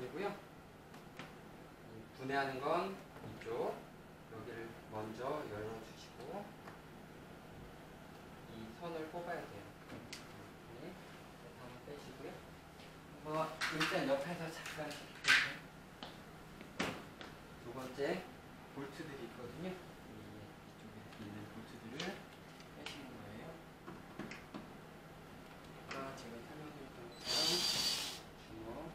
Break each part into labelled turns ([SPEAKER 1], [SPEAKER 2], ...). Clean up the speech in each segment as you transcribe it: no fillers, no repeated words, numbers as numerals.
[SPEAKER 1] 걸리고요. 분해하는 건 이쪽, 여기를 먼저 열어주시고 이 선을 뽑아야 돼요. 네, 한번 빼시고요. 일단 옆에서 잠깐 두 번째 볼트들이 있거든요. 이쪽에 있는 볼트들을 빼시는 거예요. 아까 제가 설명드렸던 것처럼 주먹,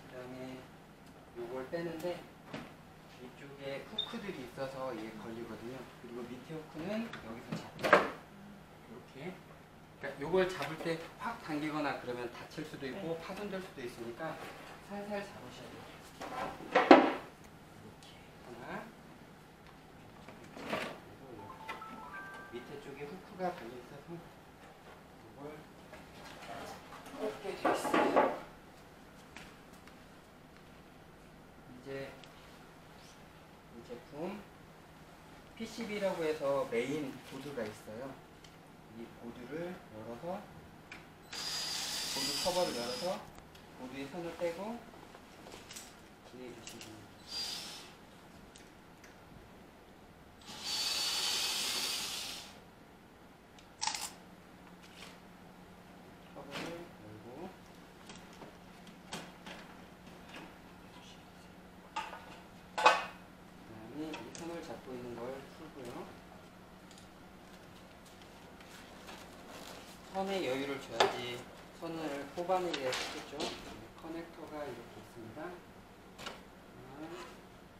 [SPEAKER 1] 그 다음에 요걸 빼는데 이쪽에 후크들이 있어서 이게 걸리거든요. 그리고 밑에 후크는 여기서 잡고 이렇게, 그러니까 요걸 잡을 때 확 당기거나 그러면 다칠 수도 있고 파손될 수도 있으니까 살살 잡으셔야 돼요. 이렇게 하나, 그리고 밑에 쪽에 후크가 달려 있어서 이걸 꽂게 돼 있어요. 이제 이 제품 PCB라고 해서 메인 보드가 있어요. 이 보드를 열어서, 보드 커버를 열어서 보드의 선을 떼고 진행해 주시면 됩니다. 커버를 열고 그다음에 이 선을 잡고 있는 걸 풀고요. 선에 여유를 줘야지 선을 뽑아내기가 쉽겠죠. 커넥터가 이렇게 있습니다. 하나,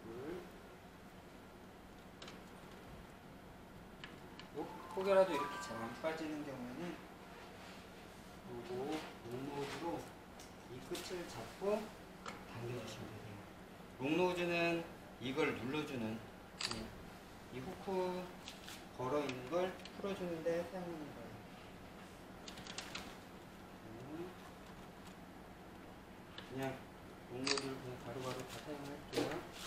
[SPEAKER 1] 둘. 혹여라도 이렇게 잘 안 빠지는 경우에는 요거 롱노즈로 이 끝을 잡고 당겨주시면 돼요. 롱노즈는 이걸 눌러주는, 이 후크 걸어 있는 걸 풀어주는데 사용하는 거예요. 그냥 롱노즈를 그냥 바로바로 다 사용할게요.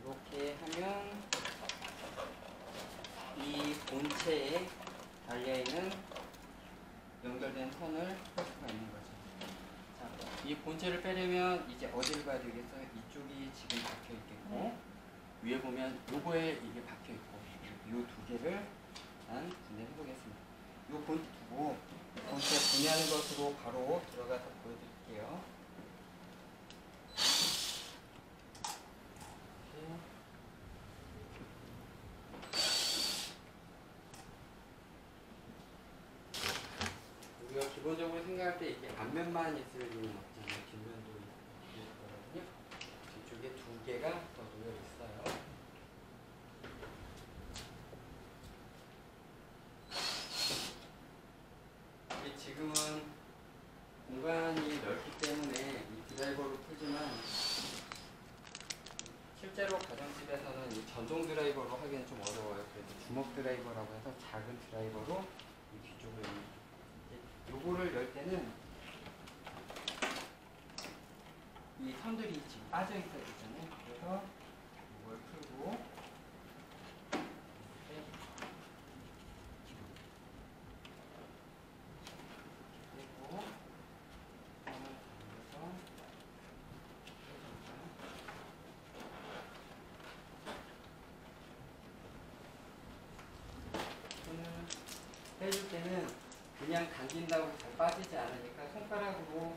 [SPEAKER 1] 이렇게 하면 이 본체에 달려있는 연결된 선을 뺄 수가 있는 거죠. 자, 이 본체를 빼려면 이제 어디를 봐야 되겠어요? 이쪽이 지금 박혀 있겠고, 위에 보면 요거에 이게 박혀 있고, 요 두 개를 일단 분해해 보겠습니다. 요 본체 두고 본체 분해하는 것으로 바로 들어가서 보여드릴게요. 우리가 기본적으로 생각할 때 이게 앞면만 있을 리는 없잖아요. 뒷면도 있거든요. 뒤쪽에 두 개가 더 놓여 있어요. 이게 지금은 공간이 넓기 때문에 이 드라이버로 풀지만 실제로 가정집에서는 이 전동 드라이버로 하기는 좀 어려워요. 그래서 주먹 드라이버라고 해서 작은 드라이버로 이 뒤쪽을 요거를 열 때는 이 선들이 지금 빠져 있어야 되잖아요. 그래서 이걸 풀고 빼고 선을 당겨서 손을 빼줄 때는 그냥 당긴다고 잘 빠지지 않으니까 손가락으로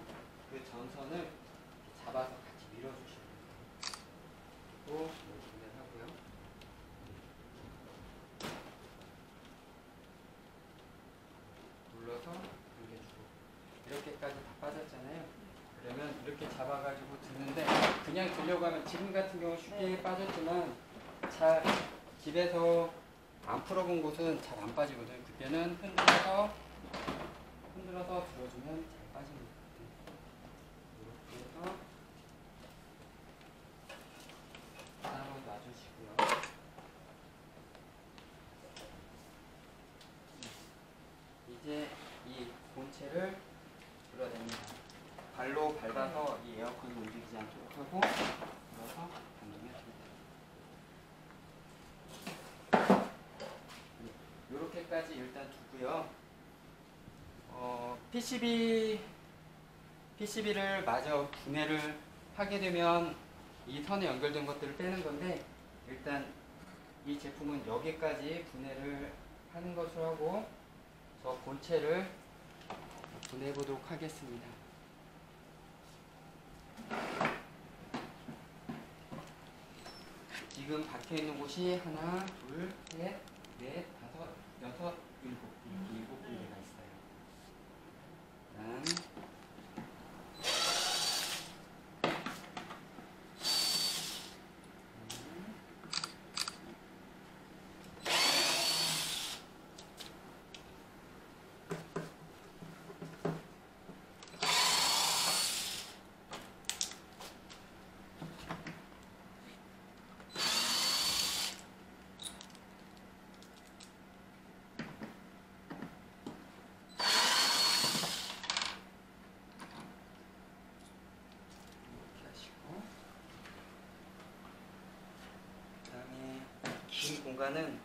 [SPEAKER 1] 그 전선을 잡아서 같이 밀어주시면 돼요. 그리고 분해하고요. 눌러서 당겨주고 이렇게까지 다 빠졌잖아요. 그러면 이렇게 잡아가지고 드는데 그냥 들려고 하면 지금 같은 경우 쉽게 빠졌지만 잘 집에서 안 풀어본 곳은 잘 안 빠지거든요. 그때는 흔들어서 들어주면 잘 빠집니다. 이렇게 해서 얇아서 이 에어컨이 움직이지 않도록 하고 눌러서 당기면 됩니다. 이렇게까지 일단 두고요. PCB를 마저 분해를 하게 되면 이 선에 연결된 것들을 빼는 건데, 일단 이 제품은 여기까지 분해를 하는 것으로 하고 저 본체를 분해해 보도록 하겠습니다. 지금 박혀 있는 곳이 하나, 둘, 셋, 넷, 다섯, 여섯, 일곱, 이렇게 7군데가 있어요. 긴 공간은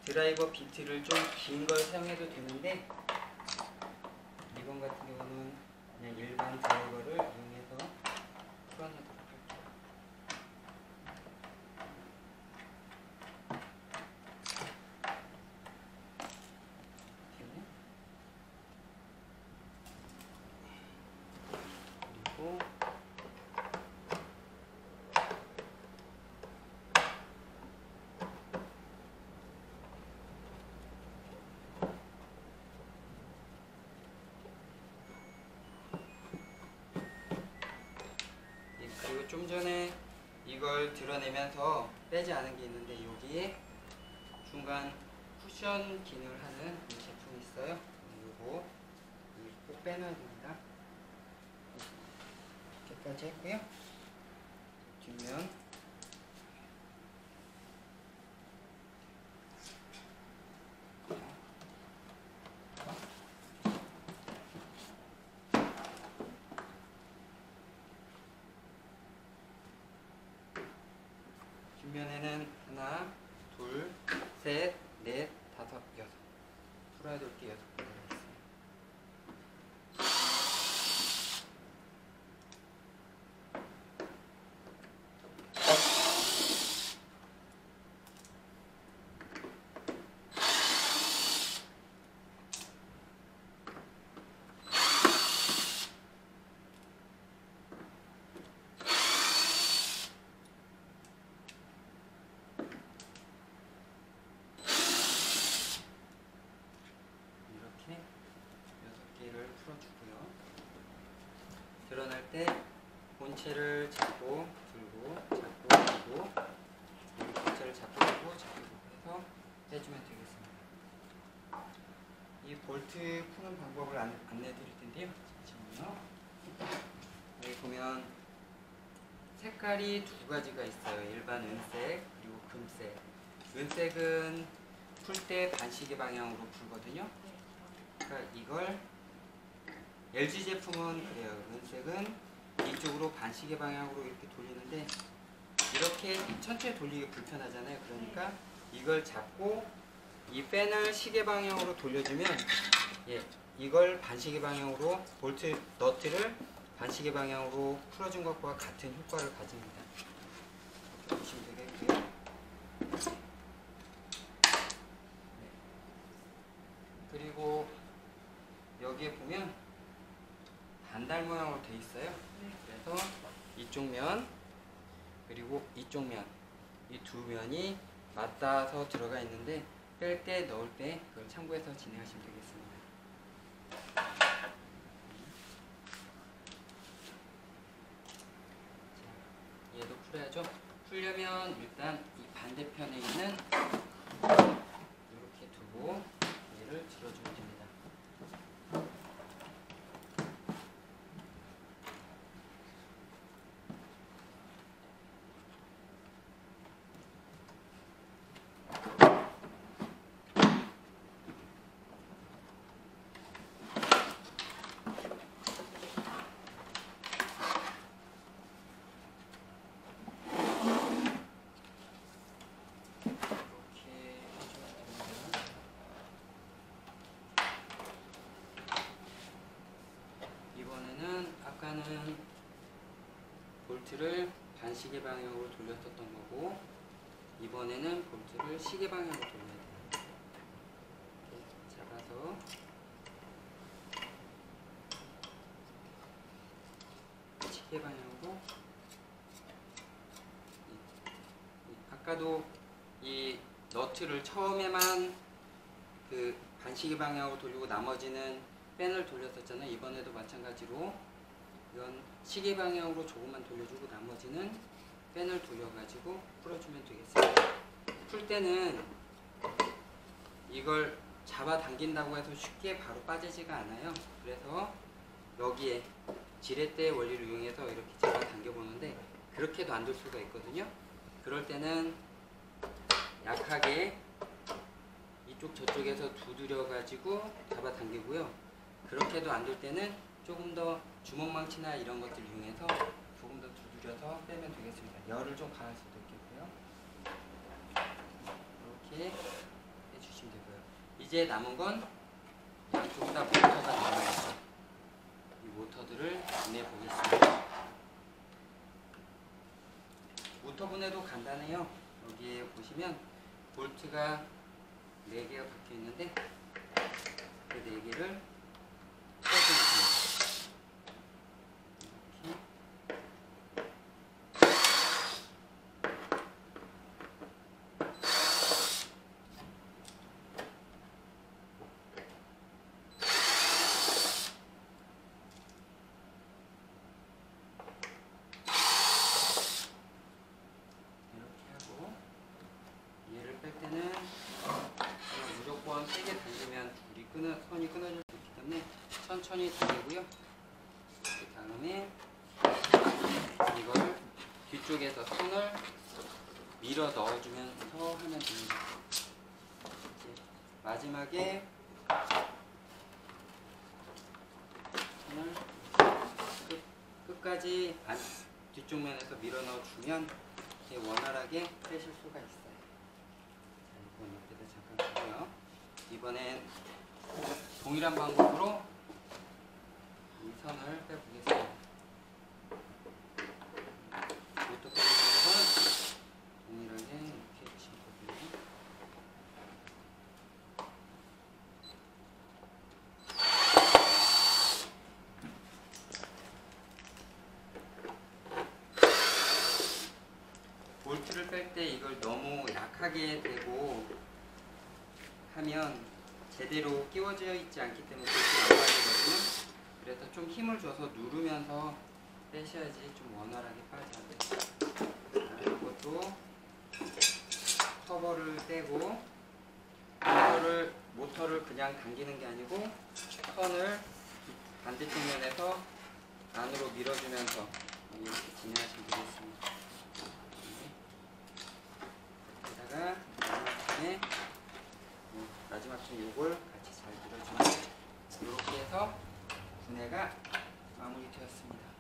[SPEAKER 1] 드라이버 비트를 좀 긴 걸 사용해도 되는데, 이번 같은 경우는 그냥 일반 드라이버를 이용해서 풀어내도록 할게요. 그리고 좀 전에 이걸 드러내면서 빼지 않은 게 있는데, 여기에 중간 쿠션 기능을 하는 이 제품이 있어요. 이거 꼭 빼놔야 됩니다. 이렇게까지 했고요. 뒷면 뒷면에는 하나, 둘, 셋, 넷, 다섯, 여섯. 풀어야 될 게 6개가 있어요. 풀어주고요. 드러날 때 본체를 잡고 들고 잡고 들고, 그리고 본체를 잡고 들고 잡고 들고 해서 해주면 되겠습니다. 이 볼트 푸는 방법을 안내해 드릴 텐데요. 잠시만요. 여기 보면 색깔이 두 가지가 있어요. 일반 은색 그리고 금색. 은색은 풀 때 반시계 방향으로 풀거든요. 그러니까 이걸 LG 제품은 그래요. 은색은 이쪽으로 반시계 방향으로 이렇게 돌리는데, 이렇게 천천히 돌리기 불편하잖아요. 그러니까 이걸 잡고 이 펜을 시계 방향으로 돌려주면, 이걸 반시계 방향으로, 볼트 너트를 반시계 방향으로 풀어준 것과 같은 효과를 가집니다. 보시면 되겠고요. 그리고 여기에 보면 반달 모양으로 되어 있어요. 그래서 이쪽 면 그리고 이쪽 면, 이 두 면이 맞닿아서 들어가 있는데, 뺄 때 넣을 때 그걸 참고해서 진행하시면 되겠습니다. 자, 얘도 풀어야죠. 풀려면 일단 이 반대편에 있는 이렇게 두고 얘를 들어주면 됩니다. 볼트를 반시계 방향으로 돌렸었던 거고, 이번에는 볼트를 시계 방향으로 돌려야 돼요. 이렇게 잡아서 시계 방향으로. 아까도 이 너트를 처음에만 그 반시계 방향으로 돌리고 나머지는 펜을 돌렸었잖아요. 이번에도 마찬가지로 이건 시계 방향으로 조금만 돌려주고 나머지는 펜을 돌려가지고 풀어주면 되겠습니다. 풀 때는 이걸 잡아 당긴다고 해서 쉽게 바로 빠지지가 않아요. 그래서 여기에 지렛대 원리를 이용해서 이렇게 잡아 당겨 보는데 그렇게도 안 될 수가 있거든요. 그럴 때는 약하게 이쪽 저쪽에서 두드려 가지고 잡아 당기고요. 그렇게도 안 될 때는 조금 더 주먹망치나 이런 것들 이용해서 조금 더 두드려서 빼면 되겠습니다. 열을 좀 가할 수도 있겠고요. 이렇게 해주시면 되고요. 이제 남은 건 양쪽 다 모터가 남아있어요. 이 모터들을 보내보겠습니다. 모터 분해도 간단해요. 여기에 보시면 볼트가 4개가 박혀 있는데 그 4개를 풀어주겠습니다. 무조건 세게 당기면 선이 끊어질 수 있기 때문에 천천히 당기고요. 그 다음에 이걸 뒤쪽에서 선을 밀어 넣어주면서 하면 됩니다. 마지막에 선을 끝까지 뒤쪽 면에서 밀어 넣어주면 이렇게 원활하게 빼실 수가 있어요. 이건 옆에다 잠깐 두고요. 이번엔 동일한 방법으로 이 선을 빼보겠습니다. 이것도 빼는 방법은 동일하게 이렇게 해주시면 되고요. 볼트를 뺄 때 이걸 너무 약하게 대고 하면 제대로 끼워져 있지 않기 때문에 볼트가 안 빠지거든요. 그래서 좀 힘을 줘서 누르면서 빼셔야지 좀 원활하게 빠져요. 다른 것도 커버를 떼고 모터를 그냥 당기는 게 아니고 선을 반대쪽 면에서 안으로 밀어주면서 이렇게 진행하시면 되겠습니다. 여기다가 마지막에 요걸 같이 잘 밀어주면 이렇게 해서 분해가 마무리 되었습니다.